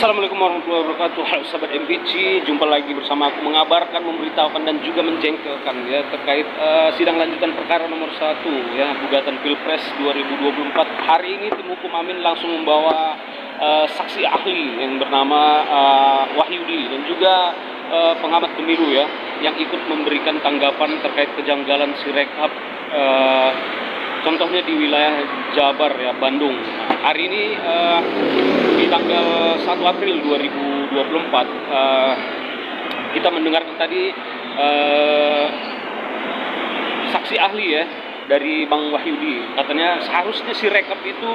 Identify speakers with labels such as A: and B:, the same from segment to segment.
A: Assalamualaikum warahmatullahi wabarakatuh. Halo sahabat MPC, jumpa lagi bersama aku mengabarkan, memberitahukan dan juga menjengkelkan ya terkait sidang lanjutan perkara nomor 1 ya gugatan Pilpres 2024. Hari ini tim hukum Amin langsung membawa saksi ahli yang bernama Wahyudi dan juga pengamat pemilu ya yang ikut memberikan tanggapan terkait kejanggalan Sirekap, contohnya di wilayah Jabar ya, Bandung. Nah, hari ini di tanggal 1 April 2024 kita mendengarkan tadi saksi ahli ya dari Bang Wahyudi. Katanya seharusnya Sirekap itu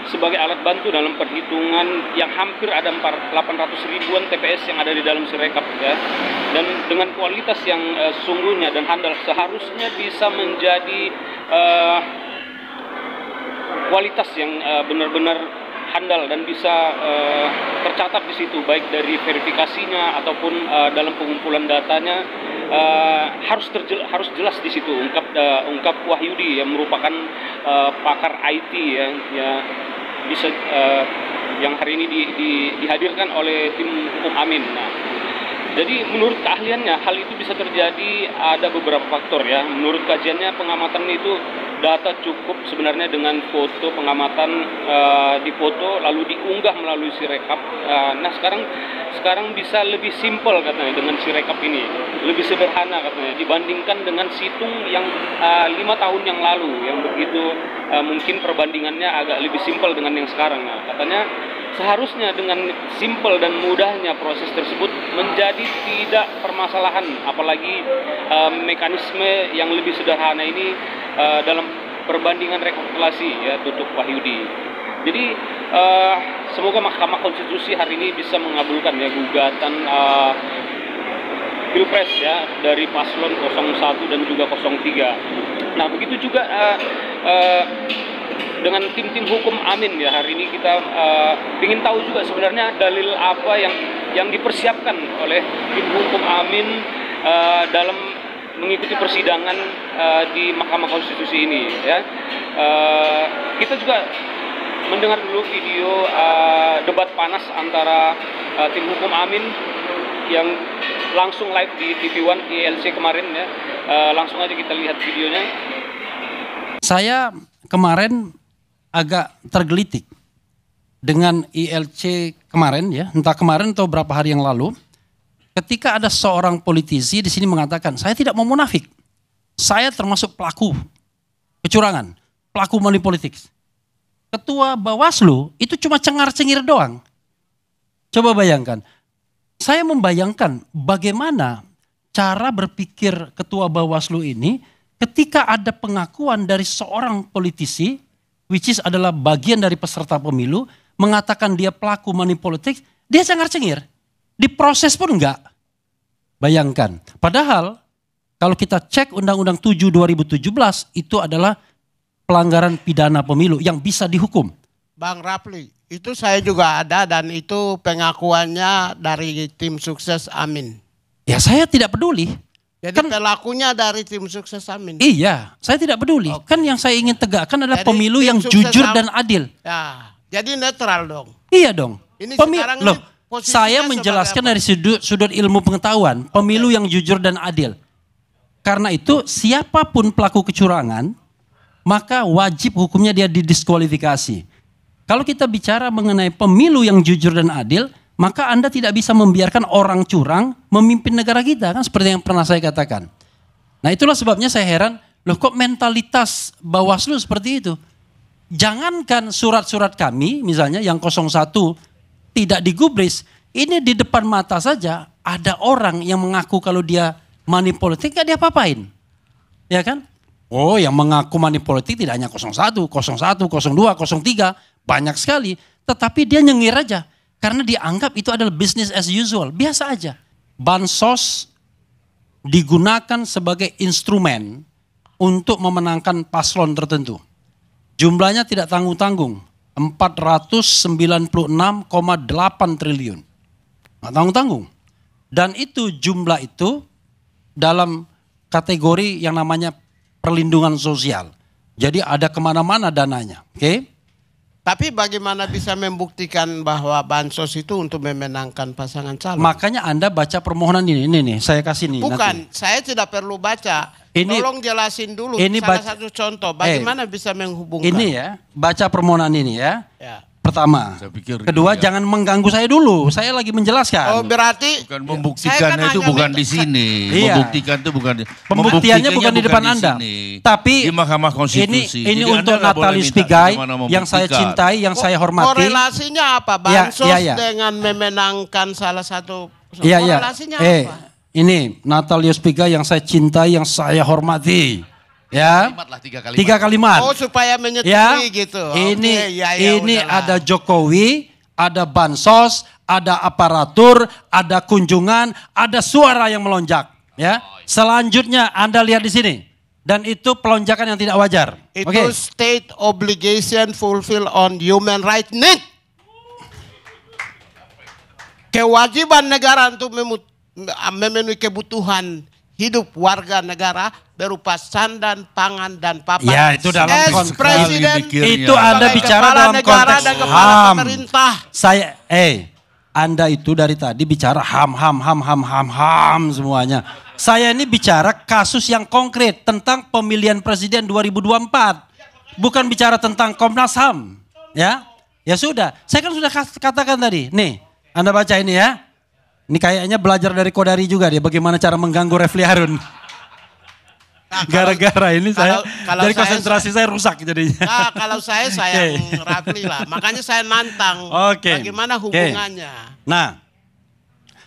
A: sebagai alat bantu dalam perhitungan yang hampir ada 800 ribuan TPS yang ada di dalam Sirekap ya. Dan dengan kualitas yang sesungguhnya dan handal seharusnya bisa menjadi kualitas yang benar-benar handal dan bisa tercatat di situ, baik dari verifikasinya ataupun dalam pengumpulan datanya harus jelas di situ. Ungkap Wahyudi yang merupakan pakar IT ya bisa yang hari ini dihadirkan oleh tim hukum Amin. Nah, jadi menurut keahliannya hal itu bisa terjadi ada beberapa faktor ya. Menurut kajiannya pengamatan itu data cukup sebenarnya dengan foto pengamatan difoto lalu diunggah melalui Sirekap. Nah sekarang bisa lebih simpel katanya dengan Sirekap ini, lebih sederhana katanya dibandingkan dengan situng yang 5 tahun yang lalu yang begitu mungkin perbandingannya agak lebih simpel dengan yang sekarang. Nah, katanya seharusnya dengan simpel dan mudahnya proses tersebut menjadi tidak permasalahan, apalagi mekanisme yang lebih sederhana ini dalam perbandingan rekapitulasi ya, tutup Wahyudi. Jadi semoga Mahkamah Konstitusi hari ini bisa mengabulkan ya gugatan Pilpres ya dari paslon 01 dan juga 03. Nah begitu juga dengan tim hukum Amin ya, hari ini kita ingin tahu juga sebenarnya dalil apa yang dipersiapkan oleh tim hukum Amin dalam mengikuti persidangan di Mahkamah Konstitusi ini ya. Kita juga mendengar dulu video debat panas antara tim hukum Amin yang langsung live di TV One ILC kemarin ya. Langsung aja kita lihat videonya.
B: Saya kemarin agak tergelitik dengan ILC kemarin ya, entah kemarin atau berapa hari yang lalu, ketika ada seorang politisi di sini mengatakan, saya tidak mau munafik, saya termasuk pelaku kecurangan, pelaku money politics. Ketua Bawaslu itu cuma cengar-cengir doang. Coba bayangkan, saya membayangkan bagaimana cara berpikir Ketua Bawaslu ini ketika ada pengakuan dari seorang politisi, which is adalah bagian dari peserta pemilu, mengatakan dia pelaku money politics, dia cengar-cengir. Diproses pun enggak. Bayangkan. Padahal kalau kita cek Undang-Undang 7 2017 itu adalah pelanggaran pidana pemilu yang bisa dihukum.
C: Bang Rafli, itu saya juga ada dan itu pengakuannya dari tim sukses Amin.
B: Ya saya tidak peduli.
C: Jadi
B: kan,
C: pelakunya dari tim sukses Amin.
B: Iya, saya tidak peduli. Okay. Kan yang saya ingin tegakkan adalah
C: jadi,
B: pemilu yang jujur dan adil.
C: Ya, jadi netral dong.
B: Iya dong.
C: Ini
B: sekarang loh, saya menjelaskan dari sudut ilmu pengetahuan, pemilu yang jujur dan adil. Karena itu siapapun pelaku kecurangan, maka wajib hukumnya dia didiskualifikasi. Kalau kita bicara mengenai pemilu yang jujur dan adil, maka Anda tidak bisa membiarkan orang curang memimpin negara kita, kan seperti yang pernah saya katakan. Nah itulah sebabnya saya heran, loh kok mentalitas Bawaslu seperti itu. Jangankan surat-surat kami misalnya yang 01 tidak digubris, ini di depan mata saja ada orang yang mengaku kalau dia money politik gak dia apa-apain. Ya kan? Oh yang mengaku money politik tidak hanya 01, 01, 02, 03, banyak sekali. Tetapi dia nyengir aja. Karena dianggap itu adalah business as usual, biasa aja. Bansos digunakan sebagai instrumen untuk memenangkan paslon tertentu. Jumlahnya tidak tanggung-tanggung, 496,8 triliun. Nggak tanggung-tanggung. Dan itu jumlah itu dalam kategori yang namanya perlindungan sosial. Jadi ada kemana-mana dananya. Oke?
C: Tapi bagaimana bisa membuktikan bahwa bansos itu untuk memenangkan pasangan calon?
B: Makanya Anda baca permohonan ini nih, saya kasih nih.
C: Bukan,
B: nanti.
C: saya tidak perlu baca. Tolong jelasin dulu satu contoh, bagaimana bisa menghubungkan.
B: Ini ya, baca permohonan ini ya.
C: Ya.
B: Pertama. Kedua, jangan mengganggu saya dulu. Saya lagi menjelaskan.
C: Oh, berarti
D: bukan membuktikan itu bukan di sini.
B: Iya.
D: Membuktikan itu bukan.
B: Pembuktiannya bukan di depan Anda. Tapi
D: di Mahkamah Konstitusi.
B: Ini untuk Natalis Pigai yang saya cintai, yang saya hormati.
C: Korelasinya apa? Bansos dengan memenangkan salah satu. Korelasinya apa?
B: Ini Natalius Pigai yang saya cintai, yang saya hormati. Ya, tiga kalimat.
C: Oh, supaya menyetujui gitu.
B: Ini ada Jokowi, ada bansos, ada aparatur, ada kunjungan, ada suara yang melonjak. Ya, selanjutnya Anda lihat di sini. Dan itu pelonjakan yang tidak wajar.
C: Itu state obligation fulfill on human right need. Kewajiban negara untuk memenuhi kebutuhan hidup warga negara berupa sandan, pangan, dan papan.
B: Ya, itu dalam konteks
C: presiden.
B: Itu Anda bicara dalam konteks HAM. Anda itu dari tadi bicara HAM semuanya. Saya ini bicara kasus yang konkret tentang pemilihan presiden 2024. Bukan bicara tentang Komnas HAM. Ya sudah. Saya kan sudah katakan tadi. Nih, Anda baca ini ya. Ini kayaknya belajar dari Kodari juga dia bagaimana cara mengganggu Refli Harun. Gara-gara ini kalau dari konsentrasi saya rusak jadinya.
C: Nah, kalau saya sayang Refli lah. Makanya saya nantang bagaimana hubungannya.
B: Nah,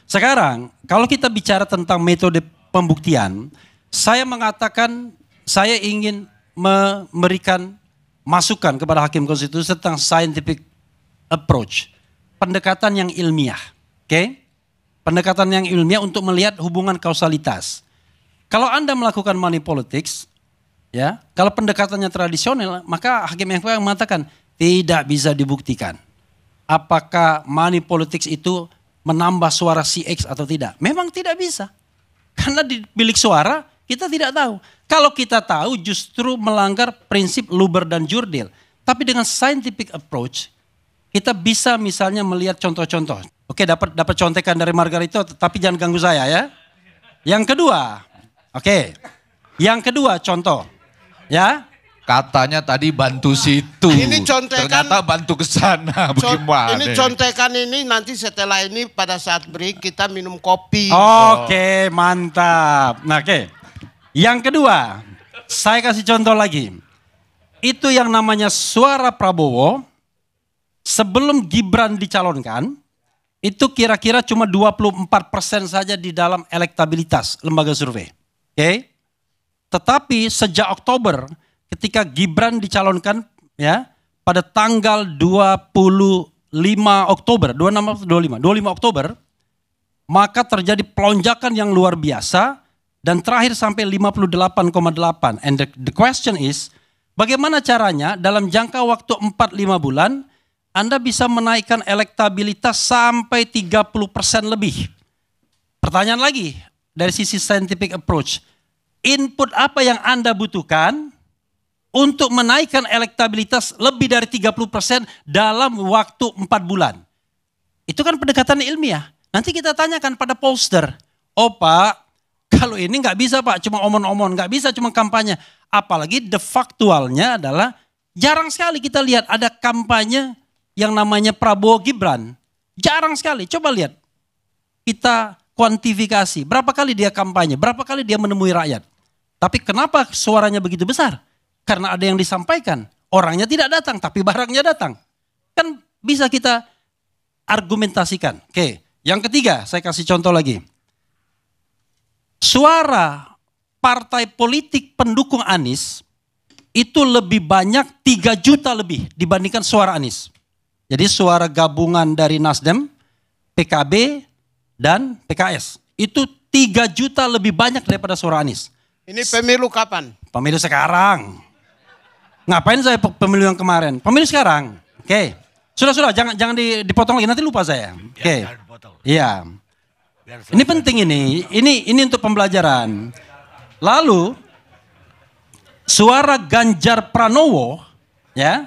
B: sekarang kalau kita bicara tentang metode pembuktian, saya mengatakan saya ingin memberikan masukan kepada Hakim Konstitusi tentang scientific approach. Pendekatan yang ilmiah. Pendekatan yang ilmiah untuk melihat hubungan kausalitas. Kalau Anda melakukan money politics, ya, kalau pendekatannya tradisional, maka Hakim MK mengatakan tidak bisa dibuktikan. Apakah money politics itu menambah suara si X atau tidak? Memang tidak bisa. Karena di bilik suara kita tidak tahu. Kalau kita tahu justru melanggar prinsip Luber dan Jurdil. Tapi dengan scientific approach, kita bisa misalnya melihat contoh-contoh. Oke, dapat contekan dari Margarito, tapi jangan ganggu saya ya. Yang kedua, contoh, ya.
D: Katanya tadi bantu situ.
C: Ini contekan.
D: Ternyata bantu ke sana. Bagaimana?
C: Ini contekan ini nanti setelah ini pada saat break kita minum kopi.
B: Oke, mantap. Nah, yang kedua, saya kasih contoh lagi. Itu yang namanya suara Prabowo sebelum Gibran dicalonkan. Itu kira-kira cuma 24% saja di dalam elektabilitas lembaga survei. Tetapi sejak Oktober ketika Gibran dicalonkan ya pada tanggal 25 Oktober, 25 Oktober, maka terjadi pelonjakan yang luar biasa dan terakhir sampai 58,8. And the question is, bagaimana caranya dalam jangka waktu 4-5 bulan Anda bisa menaikkan elektabilitas sampai 30% lebih. Pertanyaan lagi dari sisi scientific approach. Input apa yang Anda butuhkan untuk menaikkan elektabilitas lebih dari 30% dalam waktu 4 bulan? Itu kan pendekatan ilmiah. Nanti kita tanyakan pada pollster. Oh Pak, kalau ini nggak bisa Pak, cuma omong-omong, nggak bisa cuma kampanye. Apalagi de factualnya adalah jarang sekali kita lihat ada kampanye yang namanya Prabowo Gibran. Jarang sekali. Coba lihat. Kita kuantifikasi. Berapa kali dia kampanye. Berapa kali dia menemui rakyat. Tapi kenapa suaranya begitu besar? Karena ada yang disampaikan. Orangnya tidak datang. Tapi barangnya datang. Kan bisa kita argumentasikan. Yang ketiga. Saya kasih contoh lagi. Suara partai politik pendukung Anies. Itu lebih banyak 3 juta lebih dibandingkan suara Anies. Jadi suara gabungan dari Nasdem, PKB, dan PKS. Itu 3 juta lebih banyak daripada suara Anies.
C: Ini pemilu kapan?
B: Pemilu sekarang. Ngapain saya pemilu yang kemarin? Pemilu sekarang. Sudah, jangan dipotong lagi, nanti lupa saya. Iya. Ini penting ini. Ini untuk pembelajaran. Lalu, suara Ganjar Pranowo, ya,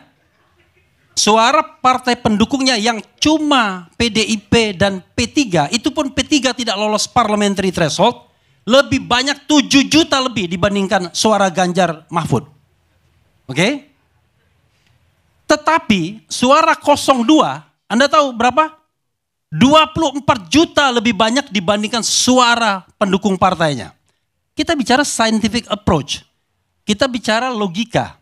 B: suara partai pendukungnya yang cuma PDIP dan P3, itu pun P3 tidak lolos parliamentary threshold, lebih banyak 7 juta lebih dibandingkan suara Ganjar Mahfud. Oke? Tetapi suara 02, Anda tahu berapa? 24 juta lebih banyak dibandingkan suara pendukung partainya. Kita bicara scientific approach. Kita bicara logika.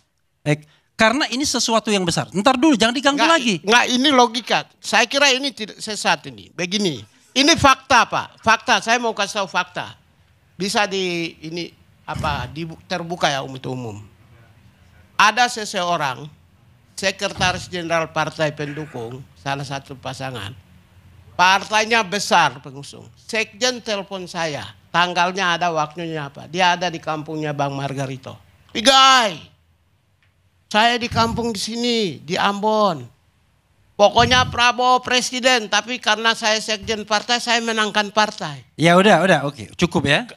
B: Karena ini sesuatu yang besar. Ntar dulu, jangan diganggu lagi.
C: Enggak, ini logika. Saya kira ini tidak sesat ini. Begini, ini fakta Pak. Fakta, saya mau kasih tahu fakta. Bisa terbuka ya untuk umum. Ada seseorang, sekretaris jenderal partai pendukung, salah satu pasangan. Partainya besar pengusung. Sekjen telepon saya. Tanggalnya ada, waktunya apa. Dia ada di kampungnya Bang Margarito. Pigai, saya di kampung di sini, di Ambon. Pokoknya Prabowo presiden, tapi karena saya sekjen partai, saya menangkan partai.
B: Ya udah, oke. Cukup ya.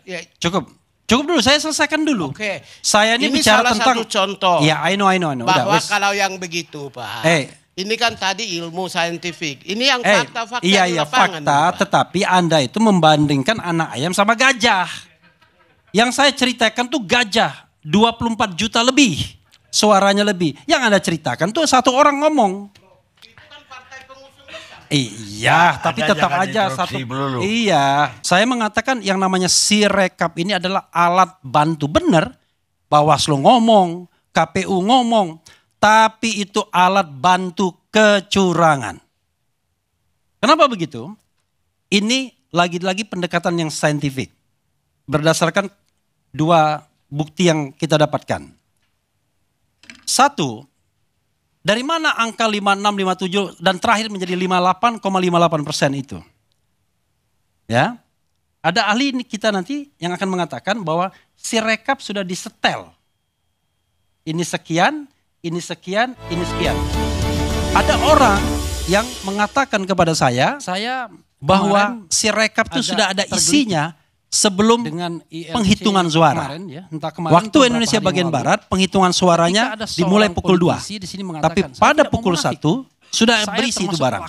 B: Cukup dulu, saya selesaikan dulu.
C: Oke.
B: Saya ini bicara
C: salah
B: tentang
C: satu contoh.
B: Ya, I know.
C: Bahwa
B: Udah,
C: kalau yang begitu, Pak. Ini kan tadi ilmu saintifik. Ini yang fakta-fakta di lapangan.
B: Fakta, tetapi Anda itu membandingkan anak ayam sama gajah. Yang saya ceritakan tuh gajah, 24 juta lebih. Suaranya lebih. Yang Anda ceritakan tuh satu orang ngomong.
C: Itu kan partai pengusung besar.
B: Iya, tapi tetap aja satu.
D: Melulu.
B: Iya, saya mengatakan yang namanya Sirekap ini adalah alat bantu. Benar, Bawaslu ngomong, KPU ngomong, tapi itu alat bantu kecurangan. Kenapa begitu? Ini lagi-lagi pendekatan yang saintifik. Berdasarkan 2 bukti yang kita dapatkan. 1, dari mana angka 56, 57 dan terakhir menjadi 58,58% itu? Ya, ada ahli kita nanti yang akan mengatakan bahwa Sirekap sudah disetel. Ini sekian, ini sekian, ini sekian. Ada orang yang mengatakan kepada saya bahwa Sirekap itu sudah ada isinya sebelum dengan penghitungan suara. Waktu Indonesia bagian Barat, penghitungan suaranya dimulai pukul 2. Tapi pada pukul 1 sudah berisi itu barang.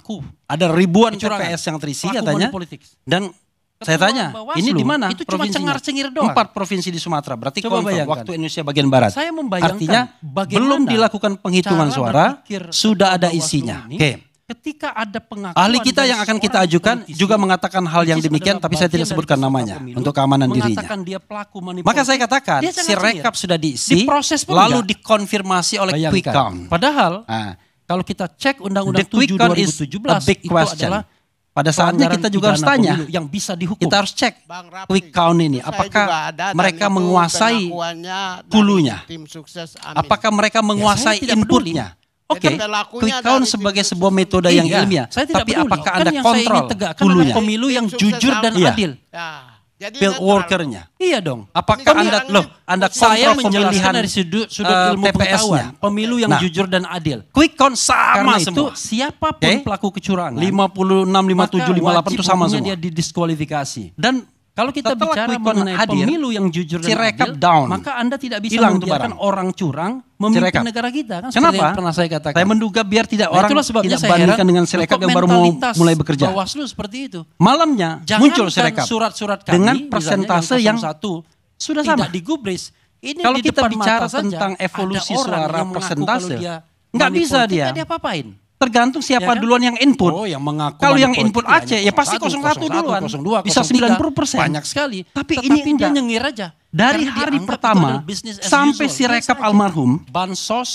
B: Ada ribuan TPS yang terisi katanya. Dan saya tanya, ini di mana?
E: Itu cuma cengar-cengir doang.
B: 4 provinsi di Sumatera. Berarti
E: Coba
B: confirm
E: bayangkan.
B: waktu Indonesia bagian Barat.
E: Saya membayangkan
B: Artinya belum dilakukan penghitungan suara, sudah ada isinya. Oke.
E: Ketika ada pengakuan
B: Ahli kita
E: dari
B: yang akan kita
E: seorang
B: ajukan
E: politisi,
B: juga mengatakan hal yang
E: which is
B: demikian,
E: adalah
B: tapi saya tidak
E: bagian
B: sebutkan
E: dari
B: namanya
E: peserta
B: untuk keamanan dirinya.
E: mengatakan dia pelaku manipulasi.
B: Maka saya katakan,
E: Dia
B: si
E: cengar-cengir.
B: rekap sudah diisi,
E: Diproses pun
B: lalu
E: enggak.
B: dikonfirmasi oleh
E: Bayangkan.
B: quick count.
E: Padahal
B: Nah,
E: kalau kita cek Undang-Undang
B: the quick
E: 7
B: count is
E: 2017
B: a big
E: itu
B: question.
E: adalah
B: Pada saatnya kita juga harus
E: pelanggaran
B: tanya,
E: pidana pemilu yang bisa dihukum.
B: kita harus cek
C: Bang Rafli,
B: quick count ini,
C: itu saya
B: apakah
C: juga ada, dan
B: mereka
C: itu
B: menguasai
C: pengakuannya dari
B: hulunya?
C: tim sukses Amin.
B: Apakah mereka menguasai
E: tidak peduli.
B: inputnya? Oke,
C: Jadi pelakunya
B: quick count
C: dari
B: sebagai
C: tim
B: sebuah
C: sukses
B: metode
C: Amin.
B: yang
E: Iya,
B: ilmiah.
E: saya tidak
B: Tapi
E: peduli.
B: apakah
E: Kan
B: Anda
E: yang saya ingin
B: kontrol
E: tegakkan
B: hulunya?
E: adalah pemilu yang
C: Tim sukses
E: jujur dan
C: Amin.
E: adil.
C: Ya, jadi
B: Field
C: netral.
B: workernya.
E: Iya dong.
B: Apakah
C: Ini
B: Anda
C: kan
B: Anda
E: Saya
B: kontrol
E: menjelaskan
B: pemilihan
E: dari sudut ilmu
B: TPS-nya?
E: pengetahuan, pemilu yang
B: Nah,
E: jujur dan adil.
B: quick count sama
E: Karena itu
B: semua.
E: siapapun
B: Oke.
E: pelaku kecurangan,
B: 56, 57, 58 itu sama
E: hukumnya
B: semua.
E: dia didiskualifikasi.
B: Dan
E: Kalau kita
B: setelah
E: bicara
B: quick count
E: mengenai
B: hadir,
E: pemilu yang jujur dan
B: Sirekap
E: adil,
B: down.
E: maka Anda tidak bisa
B: Hilang tuh
E: membiarkan
B: barang.
E: orang curang memimpin
B: Sirekap.
E: negara kita. Kan seperti
B: Kenapa?
E: yang pernah saya katakan.
B: Saya menduga biar tidak
E: Nah,
B: orang
E: itulah sebabnya
B: tidak
E: saya
B: bandingkan
E: heran,
B: dengan Sirekap
E: kok
B: yang baru mau
E: mentalitas
B: mulai bekerja.
E: Bawaslu seperti itu.
B: Malamnya
E: Jangankan
B: muncul Sirekap
E: surat-surat kami,
B: dengan
E: misalnya
B: persentase yang
E: 01,
B: sudah
E: tidak
B: sama.
E: digubris. Ini
B: Kalau
E: di
B: kita
E: depan
B: bicara
E: mata saja,
B: tentang
E: ada
B: evolusi
E: orang
B: suara
E: yang mengaku
B: persentase,
E: kalau dia
B: nggak
E: money
B: bisa
E: politik,
B: dia.
E: nggak diapa-apain.
B: Tergantung siapa
E: Ya kan?
B: duluan yang input.
E: Oh, yang mengaku
B: Kalau yang
E: money
B: input
E: politik
B: Aceh, ya pasti 01 duluan.
E: 02,
B: Bisa
E: 03,
B: 90%.
E: Banyak sekali.
B: Tapi
E: Tetapi
B: ini
E: dia
B: enggak.
E: nyengir aja.
B: Dari
E: Karena
B: hari
E: dianggap
B: pertama
E: itu adalah business as
B: sampai
E: usual.
B: Sirekap
E: Biasa aja.
B: almarhum,
E: Bansos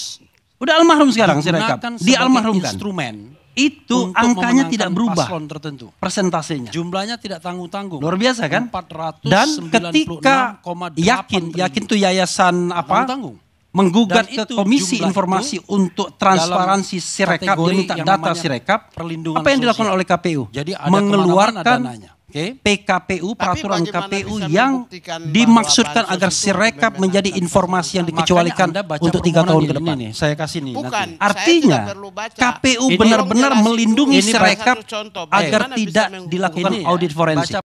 B: udah almarhum sekarang Sirekap.
E: digunakan
B: Di
E: sebagai
B: almarhumkan.
E: instrumen
B: Itu
E: untuk
B: angkanya
E: memenangkan
B: tidak berubah.
E: paslon tertentu.
B: Persentasenya.
E: Jumlahnya tidak tanggung-tanggung.
B: Luar biasa kan?
E: 496,8
B: Dan ketika yakin tuh yayasan apa
E: tanggung.
B: menggugat
E: Dan
B: ke
E: itu
B: Komisi
E: jumlah
B: Informasi
E: itu
B: untuk transparansi Sirekap, dia
E: kategori
B: minta
E: yang
B: data
E: namanya
B: Sirekap.
E: perlindungan
B: Apa yang dilakukan
E: sosial.
B: oleh KPU?
E: Jadi ada
B: mengeluarkan
E: kemana-mana dananya. Oke.
B: PKPU,
C: Tapi
B: peraturan
C: bagaimana
B: KPU
C: bisa
B: yang
C: membuktikan bahwa
B: dimaksudkan
C: bansos
B: agar
C: itu
B: Sirekap
C: memenangkan
B: menjadi informasi yang
C: paslon?
B: dikecualikan
E: Makanya Anda baca
B: untuk 3 tahun
E: permohonan
B: ke
E: ini
B: depan.
E: nih.
B: Saya kasih nih.
C: Bukan.
B: nanti.
C: Saya
B: Artinya
C: tidak perlu baca.
B: KPU
E: Ini
B: benar-benar
C: tolong jelasin
B: melindungi
C: dulu. Ini
B: Sirekap
C: salah satu contoh.
B: agar
C: Bagaimana bisa
B: tidak
C: menghubungkan?
B: dilakukan
E: Ini ya,
B: audit forensik.
E: baca